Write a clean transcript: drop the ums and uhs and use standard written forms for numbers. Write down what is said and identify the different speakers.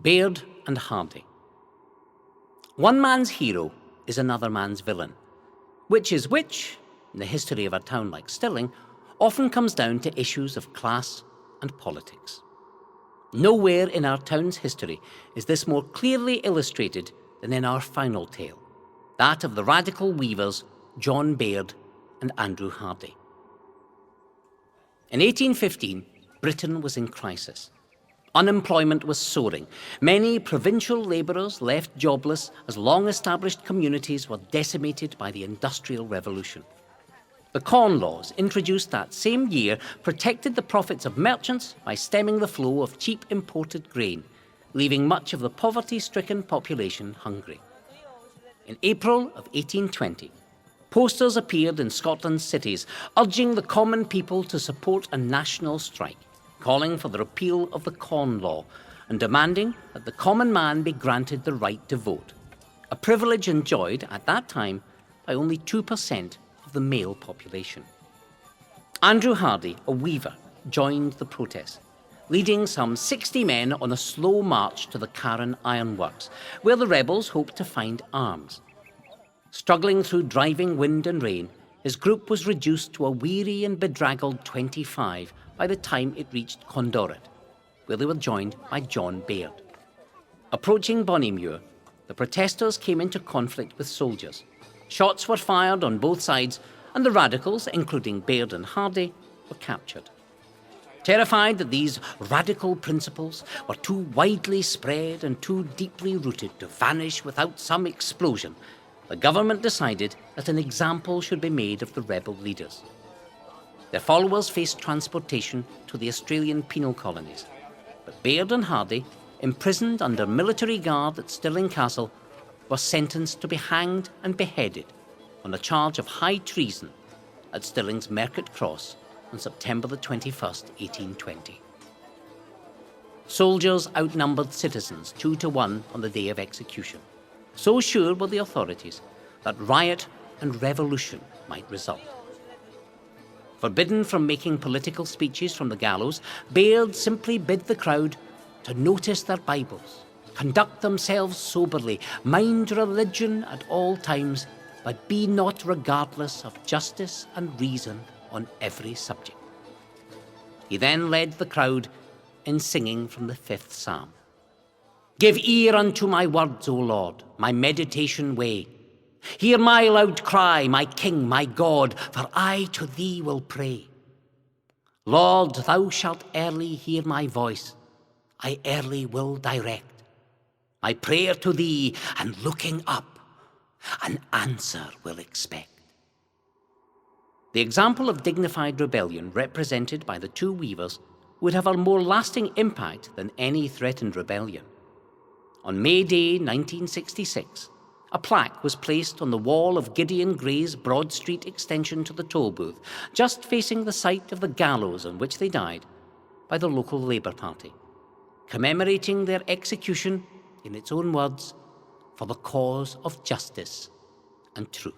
Speaker 1: Baird and Hardie. One man's hero is another man's villain. Which is which, in the history of a town like Stirling, often comes down to issues of class and politics. Nowhere in our town's history is this more clearly illustrated than in our final tale, that of the radical weavers John Baird and Andrew Hardie. In 1815, Britain was in crisis. Unemployment was soaring. Many provincial labourers left jobless as long-established communities were decimated by the Industrial Revolution. The Corn Laws, introduced that same year, protected the profits of merchants by stemming the flow of cheap imported grain, leaving much of the poverty-stricken population hungry. In April of 1820, posters appeared in Scotland's cities urging the common people to support a national strike, calling for the repeal of the Corn Law and demanding that the common man be granted the right to vote, a privilege enjoyed at that time by only 2% of the male population. Andrew Hardie, a weaver, joined the protest, leading some 60 men on a slow march to the Carron Ironworks, where the rebels hoped to find arms. Struggling through driving wind and rain, his group was reduced to a weary and bedraggled 25 by the time it reached Condorit, where they were joined by John Baird. Approaching Bonnymuir, the protesters came into conflict with soldiers. Shots were fired on both sides, and the radicals, including Baird and Hardie, were captured. Terrified that these radical principles were too widely spread and too deeply rooted to vanish without some explosion, the government decided that an example should be made of the rebel leaders. Their followers faced transportation to the Australian penal colonies, but Baird and Hardie, imprisoned under military guard at Stirling Castle, were sentenced to be hanged and beheaded on a charge of high treason at Stirling's Market Cross on September the 21st, 1820. Soldiers outnumbered citizens 2-1 on the day of execution. So sure were the authorities that riot and revolution might result. Forbidden from making political speeches from the gallows, Baird simply bid the crowd to notice their Bibles, conduct themselves soberly, mind religion at all times, but be not regardless of justice and reason on every subject. He then led the crowd in singing from the 5th Psalm. Give ear unto my words, O Lord, my meditation weigh. Hear my loud cry, my King, my God, for I to thee will pray. Lord, thou shalt early hear my voice, I early will direct my prayer to thee, and looking up, an answer will expect. The example of dignified rebellion represented by the two weavers would have a more lasting impact than any threatened rebellion. On May Day 1966, a plaque was placed on the wall of Gideon Gray's Broad Street extension to the Tolbooth, just facing the site of the gallows on which they died, by the local Labour Party, commemorating their execution, in its own words, for the cause of justice and truth.